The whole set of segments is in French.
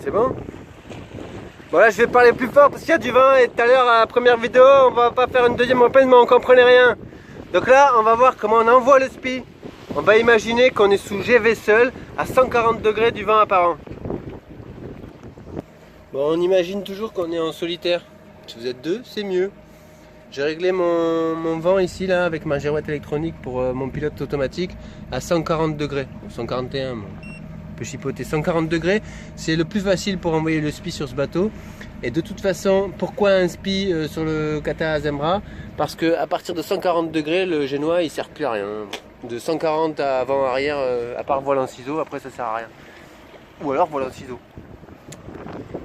C'est bon? Bon là je vais parler plus fort parce qu'il y a du vent et tout à l'heure à la première vidéo on va pas faire une deuxième reprise mais on comprenait rien. Donc là on va voir comment on envoie le spi. On va imaginer qu'on est sous GV seul à 140 degrés du vent apparent. Bon on imagine toujours qu'on est en solitaire. Si vous êtes deux c'est mieux. J'ai réglé mon vent ici là avec ma girouette électronique pour mon pilote automatique à 140 degrés. 141 moi. Chipoter 140 degrés, c'est le plus facile pour envoyer le spi sur ce bateau. Et de toute façon, pourquoi un spi sur le Kata Azemra? Parce que à partir de 140 degrés, le génois il sert plus à rien. De 140 à avant-arrière, à part voile en ciseaux, après ça sert à rien. Ou alors voile en ciseaux.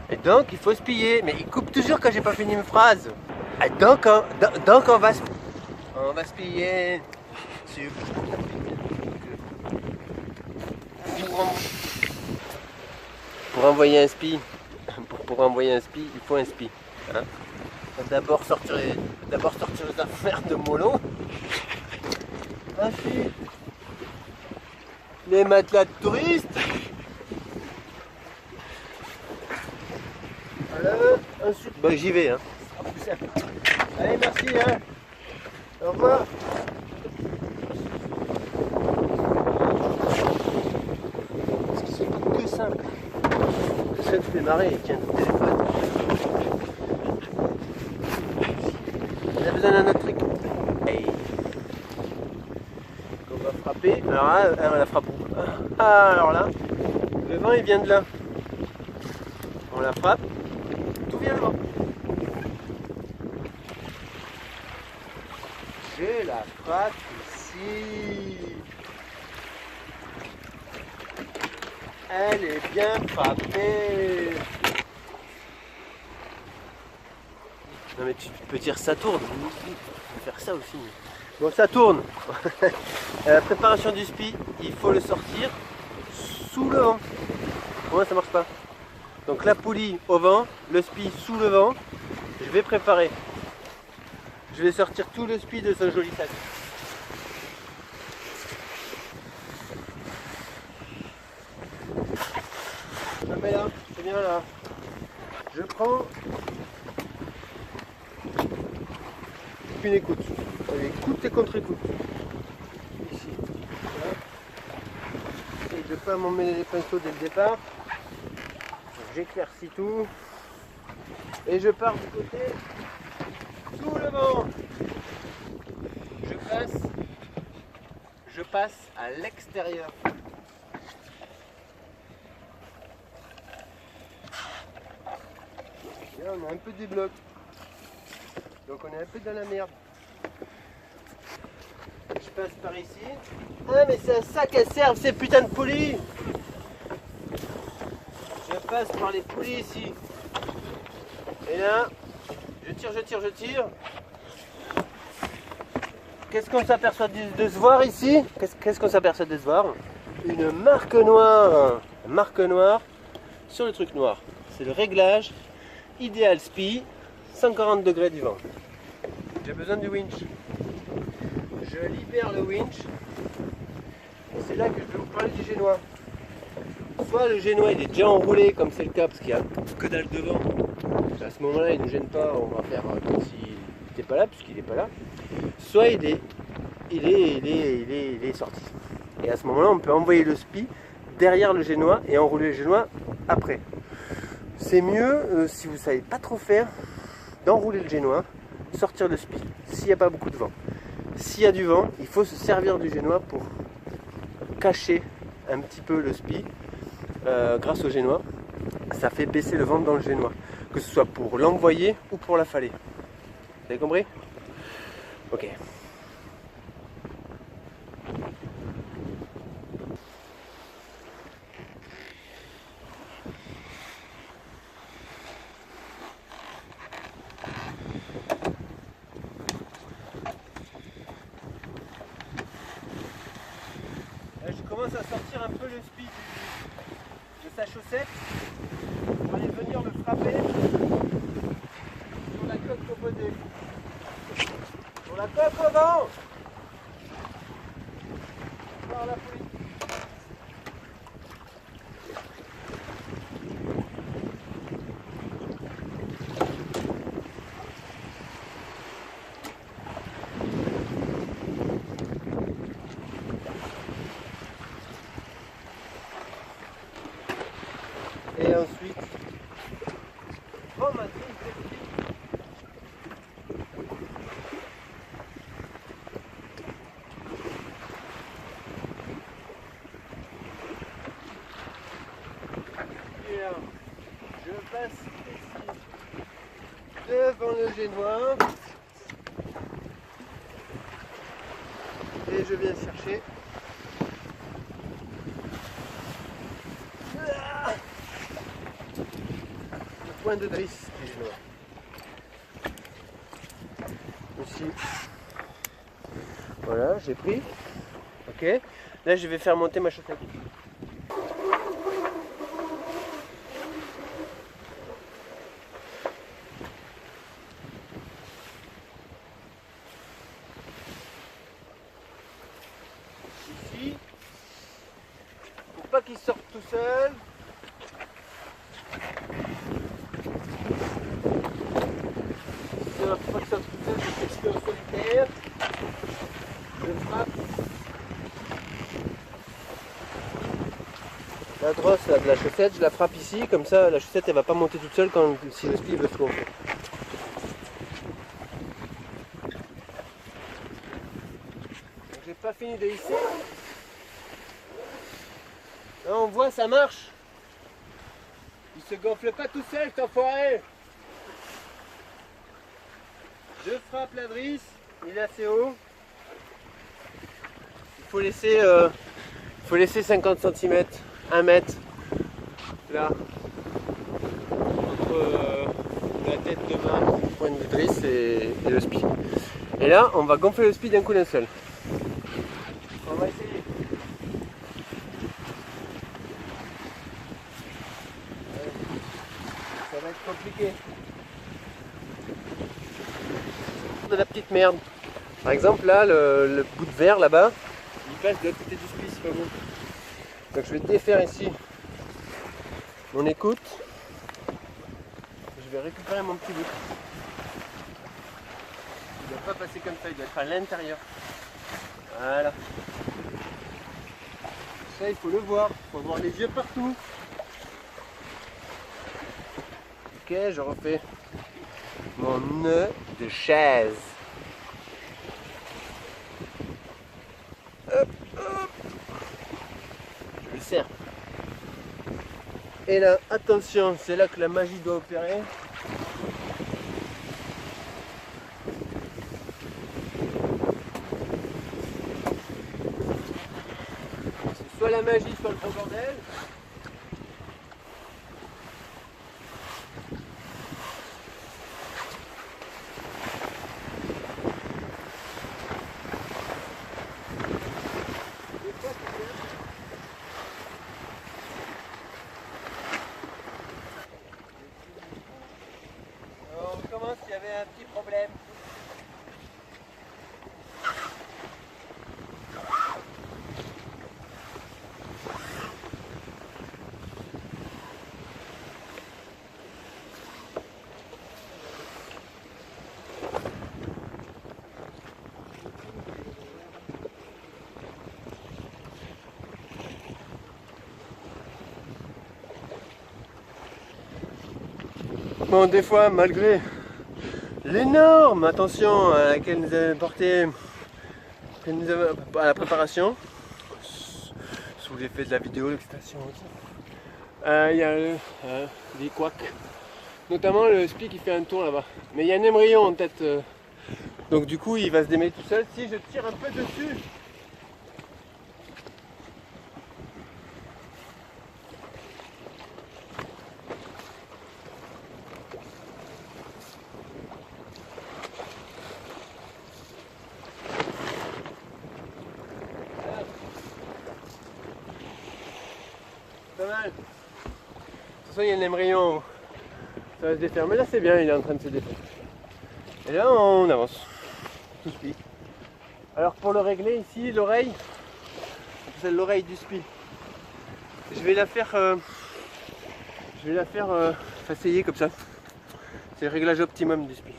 Et donc il faut spier, mais il coupe toujours quand j'ai pas fini une phrase. Et donc on va spier sur... Pour envoyer un spi, pour envoyer un spi, il faut un spi. Hein, d'abord sortir les affaires de mollo. Ensuite, les matelas de touristes. Voilà, ensuite, bah, j'y vais. Hein. Allez, merci. Hein. Au revoir. C'est que simple. Ça te fait marrer, tiens, le téléphone. On a besoin d'un autre truc. Hey. On va frapper. Alors là, on la frappe. Ah, alors là, le vent il vient de là. On la frappe. Tout vient le vent. Je la frappe ici. Elle est bien frappée. Non mais tu peux dire ça tourne. Tu peux faire ça aussi. Bon ça tourne. La préparation du spi, il faut le sortir sous le vent. Pour moi ça marche pas. Donc la poulie au vent, le spi sous le vent. Je vais préparer. Je vais sortir tout le spi de ce joli sac. Ah mais là, c'est bien là. Je prends une écoute. Écoute et contre-écoute. Ici. Voilà. Et je ne peux pas m'emmener les pinceaux dès le départ. J'éclaircis tout. Et je pars du côté sous le vent. Je passe à l'extérieur. Là, on a un peu des blocs. Donc on est un peu dans la merde. Je passe par ici. Ah mais c'est à ça qu'elles servent ces putains de poulies. Je passe par les poulies ici. Et là, je tire. Qu'est-ce qu'on s'aperçoit de se voir ici? Qu'est-ce qu'on s'aperçoit de se voir? Une marque noire. Une marque noire sur le truc noir. C'est le réglage idéal spi, 140 degrés du vent. J'ai besoin du winch. Je libère le winch. Et c'est là que je vais vous parler du génois. Soit le génois il est déjà enroulé comme c'est le cas parce qu'il n'y a que dalle de vent. À ce moment-là il ne nous gêne pas, on va faire comme s'il n'était pas là puisqu'il n'est pas là. Soit il est sorti. Et à ce moment-là on peut envoyer le spi derrière le génois et enrouler le génois après. C'est mieux, si vous ne savez pas trop faire, d'enrouler le génois, sortir le spi, s'il n'y a pas beaucoup de vent. S'il y a du vent, il faut se servir du génois pour cacher un petit peu le spi grâce au génois. Ça fait baisser le vent dans le génois, que ce soit pour l'envoyer ou pour l'affaler. Vous avez compris? Ok. Je commence à sortir un peu le spi de sa chaussette pour aller venir le frapper sur la coque opposée. Sur la coque au vent. Par la poulie. Et ensuite, je prends ma grille de spi. Je passe ici devant le génois et je viens chercher le point de drisse du génois. Aussi. Voilà, j'ai pris. Ok. Là, je vais faire monter ma chaussette. Ici, pour pas qu'il sorte tout seul. Pour pas qu'il sorte tout seul, je fais en solitaire. Je frappe. La drosse là, de la chaussette, je la frappe ici, comme ça la chaussette elle va pas monter toute seule quand, si le spi veut se gonfler. J'ai pas fini de hisser. Là on voit ça marche. Il se gonfle pas tout seul cet enfoiré. Je frappe la drisse, il est assez haut. Il faut laisser 50 cm, 1 mètre là entre la tête de main, le point de drisse et le spi. Et là on va gonfler le spi d'un coup d'un seul. On va essayer. Ça va être compliqué. De la petite merde. Par exemple là le bout de verre là-bas, il passe de l'autre côté du spi, c'est pas bon. Donc je vais défaire ici mon écoute. Je vais récupérer mon petit bout. Il ne doit pas passer comme ça, il doit être à l'intérieur. Voilà. Ça il faut le voir, il faut avoir les yeux partout. Ok, je refais mon nœud de chaise. Hop, hop. Je le serre. Et là, attention, c'est là que la magie doit opérer. C'est soit la magie, soit le gros bordel. On recommence, il y avait un petit problème. Bon, des fois, malgré l'énorme attention à laquelle nous avons porté à la préparation, sous l'effet de la vidéo, l'excitation, il y a des couacs, notamment le spi qui fait un tour là-bas. Mais il y a un émerillon en tête, donc du coup il va se démêler tout seul si je tire un peu dessus. Pas mal. De toute façon, il y a un émerillon, ça va se défaire. Mais là, c'est bien, il est en train de se défaire. Et là, on avance. Tout spi. Alors, pour le régler, ici, l'oreille, c'est l'oreille du spi. Je vais la faire faceiller comme ça. C'est le réglage optimum du spi.